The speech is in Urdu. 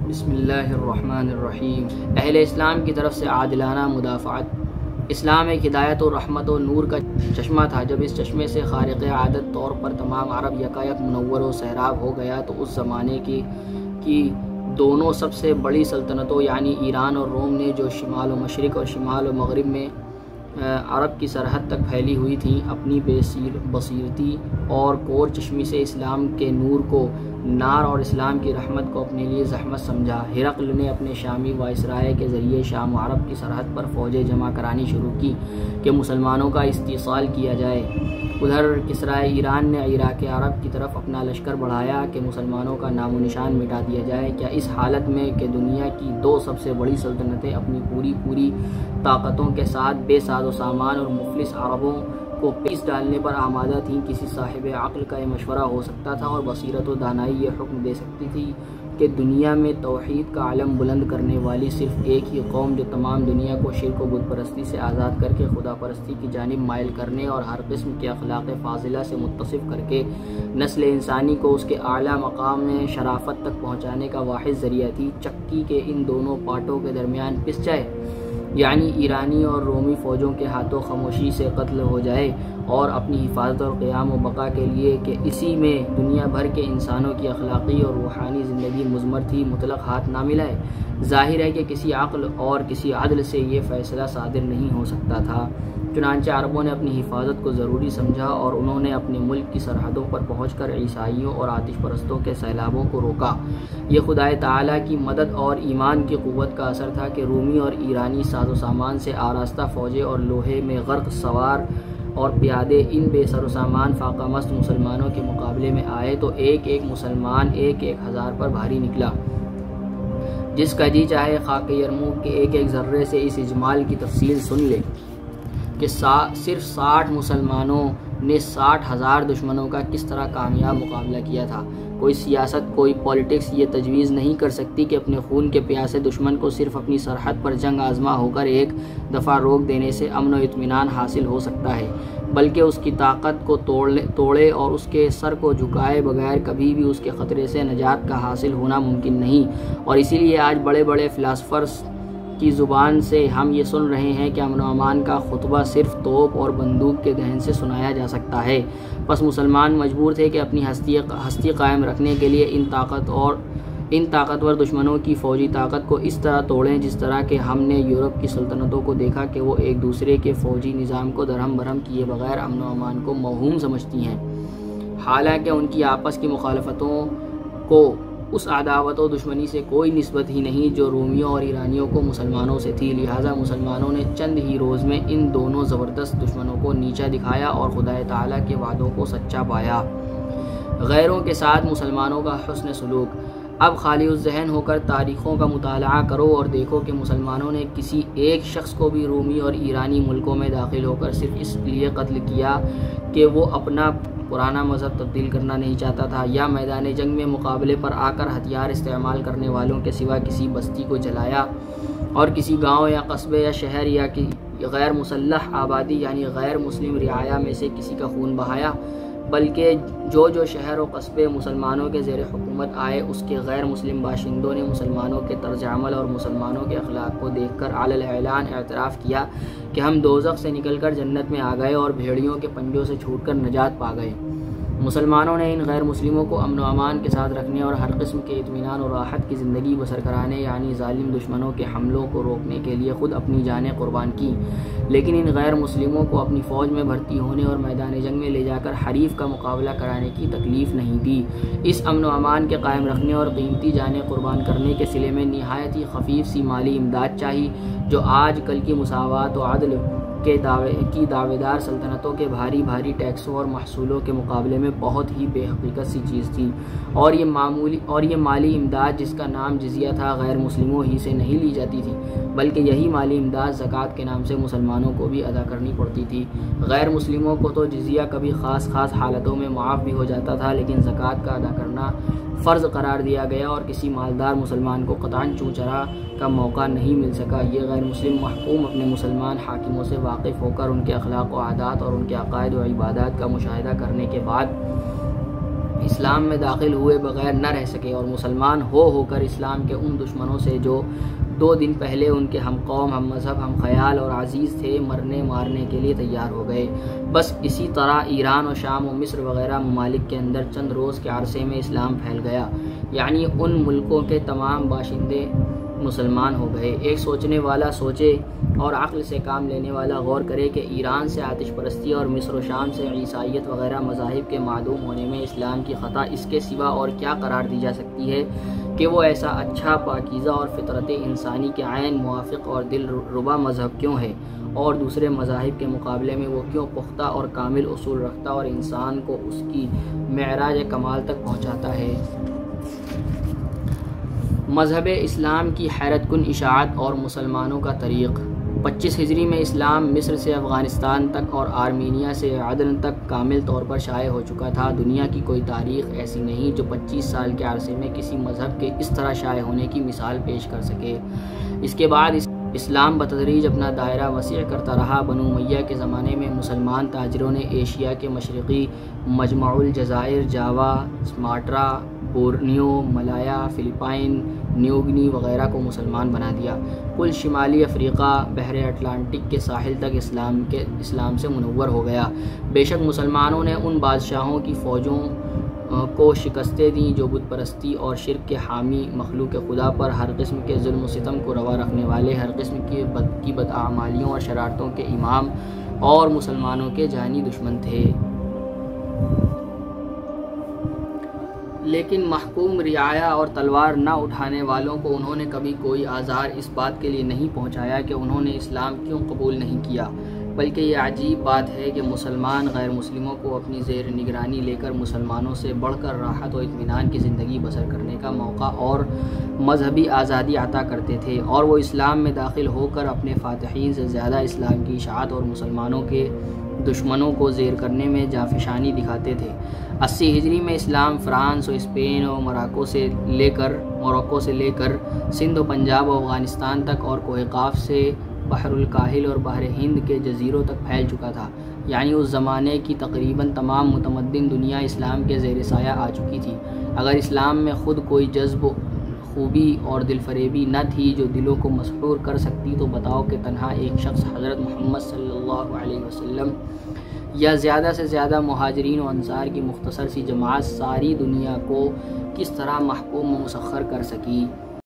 بسم اللہ الرحمن الرحیم۔ اہل اسلام کی طرف سے عادلانہ مدافعت۔ اسلام ایک ہدایت و رحمت و نور کا چشمہ تھا۔ جب اس چشمے سے خارق عادت طور پر تمام عرب یکایک منور و سیراب ہو گیا تو اس زمانے کی دونوں سب سے بڑی سلطنتوں یعنی ایران اور روم نے، جو شمال و مشرق اور شمال و مغرب میں عرب کی سرحد تک پھیلی ہوئی تھیں، اپنی بصیرتی اور کور چشمی سے اسلام کے نور کو نار اور اسلام کی رحمت کو اپنے لیے زحمت سمجھا۔ ہرقل نے اپنے شامی وائسرائے کے ذریعے شام و عرب کی سرحد پر فوجیں جمع کرانی شروع کی کہ مسلمانوں کا استئصال کیا جائے۔ ادھر کسرائے ایران نے عراق عرب کی طرف اپنا لشکر بڑھایا کہ مسلمانوں کا نام و نشان مٹا دیا جائے۔ کیا اس حالت میں کہ دنیا کی دو سب سے بڑی سلطنتیں اپنی پوری طاقتوں کے ساتھ بے ساز و سامان اور مفلس عربوں کو پیس ڈالنے پر آمادہ تھیں، کسی صاحب عقل کا یہ مشورہ ہو سکتا تھا اور بصیرت و دانائی یہ حکم دے سکتی تھی کہ دنیا میں توحید کا علم بلند کرنے والی صرف ایک ہی قوم، جو تمام دنیا کو شرک و بت پرستی سے آزاد کر کے خدا پرستی کی جانب مائل کرنے اور ہر قسم کے اخلاق فاضلہ سے متصف کر کے نسل انسانی کو اس کے اعلیٰ مقام میں شرافت تک پہنچانے کا واحد ذریعہ تھی، چکی کے ان دونوں پارٹوں کے درمیان پس جائے، یعنی ایرانی اور رومی فوجوں کے ہاتھوں خاموشی سے قتل ہو جائے، اور اپنی حفاظت اور قیام و بقا کے لیے کہ اسی میں دنیا بھر کے انسانوں کی اخلاقی اور روحانی زندگی مضمر تھی، مطلق ہاتھ نہ ملائے۔ ظاہر ہے کہ کسی عقل اور کسی عدل سے یہ فیصلہ صادر نہیں ہو سکتا تھا۔ چنانچہ عربوں نے اپنی حفاظت کو ضروری سمجھا اور انہوں نے اپنے ملک کی سرحدوں پر پہنچ کر عیسائیوں اور آتش پرستوں کے سیلابوں کو روکا۔ یہ خدائے تعالیٰ کی مدد اور ایمان کی قوت کا اثر تھا کہ رومی اور ایرانی ساز و سامان سے آراستہ فوجیں اور لوہے میں غرق سوار اور پیادے ان بے سر و سامان فاقہ مست مسلمانوں کے مقابلے میں آئے تو ایک مسلمان 1,000 پر بھاری نکلا۔ جس کا جی چاہے خاک یرموک کے ایک ذرے سے اس اجمال کی تفصیل سن لے کہ صرف 60 مسلمانوں نے 60,000 دشمنوں کا کس طرح کامیاب مقابلہ کیا تھا۔ کوئی سیاست، کوئی پولیٹکس یہ تجویز نہیں کر سکتی کہ اپنے خون کے پیاسے دشمن کو صرف اپنی سرحد پر جنگ آزما ہو کر ایک دفعہ روک دینے سے امن و اطمینان حاصل ہو سکتا ہے، بلکہ اس کی طاقت کو توڑے اور اس کے سر کو جھکائے بغیر کبھی بھی اس کے خطرے سے نجات کا حاصل ہونا ممکن نہیں۔ اور اسی لیے آج بڑے بڑے فلاسفرز کی زبان سے ہم یہ سن رہے ہیں کہ امن و امان کا خطبہ صرف توپ اور بندوق کے دہن سے سنایا جا سکتا ہے۔ پس مسلمان مجبور تھے کہ اپنی ہستی قائم رکھنے کے لیے ان طاقتور دشمنوں کی فوجی طاقت کو اس طرح توڑیں جس طرح کہ ہم نے یورپ کی سلطنتوں کو دیکھا کہ وہ ایک دوسرے کے فوجی نظام کو درہم برہم کیے بغیر امن و امان کو موہوم سمجھتی ہیں، حالانکہ ان کی آپس کی مخالفتوں کو اس عداوت و دشمنی سے کوئی نسبت ہی نہیں جو رومیوں اور ایرانیوں کو مسلمانوں سے تھی۔ لہٰذا مسلمانوں نے چند ہی روز میں ان دونوں زبردست دشمنوں کو نیچا دکھایا اور خدائے تعالیٰ کے وعدوں کو سچا پایا۔ غیروں کے ساتھ مسلمانوں کا حسن سلوک۔ اب خالی الذہن ہو کر تاریخوں کا مطالعہ کرو اور دیکھو کہ مسلمانوں نے کسی ایک شخص کو بھی رومی اور ایرانی ملکوں میں داخل ہو کر صرف اس لیے قتل کیا کہ وہ اپنا پرانا مذہب تبدیل کرنا نہیں چاہتا تھا، یا میدان جنگ میں مقابلے پر آ کر ہتھیار استعمال کرنے والوں کے سوا کسی بستی کو جلایا اور کسی گاؤں یا قصبے یا شہر یا غیر مسلح آبادی یعنی غیر مسلم رعایا میں سے کسی کا خون بہایا، بلکہ جو شہر و قصبے مسلمانوں کے زیر حکومت آئے اس کے غیر مسلم باشندوں نے مسلمانوں کے طرز عمل اور مسلمانوں کے اخلاق کو دیکھ کر علی الاعلان اعتراف کیا کہ ہم دوزخ سے نکل کر جنت میں آ گئے اور بھیڑیوں کے پنجوں سے چھوٹ کر نجات پا گئے۔ مسلمانوں نے ان غیر مسلموں کو امن و امان کے ساتھ رکھنے اور ہر قسم کے اطمینان اور راحت کی زندگی بسر کرانے یعنی ظالم دشمنوں کے حملوں کو روکنے کے لیے خود اپنی جانیں قربان کی، لیکن ان غیر مسلموں کو اپنی فوج میں بھرتی ہونے اور میدان جنگ میں لے جا کر حریف کا مقابلہ کرانے کی تکلیف نہیں دی۔ اس امن و امان کے قائم رکھنے اور قیمتی جانیں قربان کرنے کے صلے میں نہایت ہی خفیف سی مالی امداد چاہی، جو آج کل کی مساوات و عدل کی دعوے دار سلطنتوں کے بھاری ٹیکسوں اور محصولوں کے مقابلے میں بہت ہی بے حقیقت سی چیز تھی، اور یہ مالی امداد جس کا نام جزیہ تھا غیر مسلموں ہی سے نہیں لی جاتی تھی، بلکہ یہی مالی امداد زکوٰۃ کے نام سے مسلمانوں کو بھی ادا کرنی پڑتی تھی۔ غیر مسلموں کو تو جزیہ کبھی خاص حالتوں میں معاف بھی ہو جاتا تھا، لیکن زکوٰۃ کا ادا کرنا فرض قرار دیا گیا اور کسی مالدار مسلمان کو قطعاً چوچرا کا موقع نہیں مل سکا۔ یہ غیر مسلم محکوم اپنے مسلمان حاکموں سے واقف ہو کر ان کے اخلاق و عادات اور ان کے عقائد و عبادات کا مشاہدہ کرنے کے بعد اسلام میں داخل ہوئے بغیر نہ رہ سکے اور مسلمان ہو کر اسلام کے ان دشمنوں سے جو 2 دن پہلے ان کے ہم قوم، ہم مذہب، ہم خیال اور عزیز تھے، مرنے مارنے کے لیے تیار ہو گئے۔ بس اسی طرح ایران و شام و مصر وغیرہ ممالک کے اندر چند روز کے عرصے میں اسلام پھیل گیا، یعنی ان ملکوں کے تمام باشندے مسلمان ہو گئے۔ ایک سوچنے والا سوچے اور عقل سے کام لینے والا غور کرے کہ ایران سے آتش پرستی اور مصر و شام سے عیسائیت وغیرہ مذاہب کے معدوم ہونے میں اسلام کی خطا اس کے سوا اور کیا قرار دی جا سکتی ہے کہ وہ ایسا اچھا، پاکیزہ اور فطرت انسانی کے عین موافق اور دل ربا مذہب کیوں ہے، اور دوسرے مذاہب کے مقابلے میں وہ کیوں پختہ اور کامل اصول رکھتا اور انسان کو اس کی معراج کمال تک پہنچاتا ہے۔ مذہب اسلام کی حیرت کن اشاعت اور مسلمانوں کا طریق۔ 25 ہجری میں اسلام مصر سے افغانستان تک اور آرمینیا سے عدن تک کامل طور پر شائع ہو چکا تھا۔ دنیا کی کوئی تاریخ ایسی نہیں جو 25 سال کے عرصے میں کسی مذہب کے اس طرح شائع ہونے کی مثال پیش کر سکے۔ اس کے بعد اسلام بتدریج اپنا دائرہ وسیع کرتا رہا۔ بنو امیہ کے زمانے میں مسلمان تاجروں نے ایشیا کے مشرقی مجمع الجزائر، جاوا، سماٹرا، بورنیو، ملایا، فلپائن، نیوگنی وغیرہ کو مسلمان بنا دیا۔ کل شمالی افریقہ بحر اٹلانٹک کے ساحل تک اسلام سے منور ہو گیا۔ بے شک مسلمانوں نے ان بادشاہوں کی فوجوں کو شکستیں دیں جو بت پرستی اور شرک کے حامی، مخلوق خدا پر ہر قسم کے ظلم و ستم کو روا رکھنے والے، ہر قسم کی بداعمالیوں اور شرارتوں کے امام اور مسلمانوں کے جانی دشمن تھے۔ لیکن محکوم رعایا اور تلوار نہ اٹھانے والوں کو انہوں نے کبھی کوئی آزار اس بات کے لیے نہیں پہنچایا کہ انہوں نے اسلام کیوں قبول نہیں کیا، بلکہ یہ عجیب بات ہے کہ مسلمان غیر مسلموں کو اپنی زیر نگرانی لے کر مسلمانوں سے بڑھ کر راحت و اطمینان کی زندگی بسر کرنے کا موقع اور مذہبی آزادی عطا کرتے تھے، اور وہ اسلام میں داخل ہو کر اپنے فاتحین سے زیادہ اسلام کی اشاعت اور مسلمانوں کے دشمنوں کو زیر کرنے میں جانفشانی دکھاتے تھے۔ 80 ہجری میں اسلام فرانس و اسپین و موراکو سے لے کر سندھ و پنجاب و افغانستان تک اور کوہ قاف سے بحر الکاہل اور بحر ہند کے جزیروں تک پھیل چکا تھا، یعنی اس زمانے کی تقریباً تمام متمدن دنیا اسلام کے زیر سایہ آ چکی تھی۔ اگر اسلام میں خود کوئی جذب، خوبی اور دل فریبی نہ تھی جو دلوں کو مسحور کر سکتی، تو بتاؤ کہ تنہا ایک شخص حضرت محمد صلی اللہ علیہ وسلم یا زیادہ سے زیادہ مہاجرین و انصار کی مختصر سی جماعت ساری دنیا کو کس طرح محکوم و مسخر کر سکی۔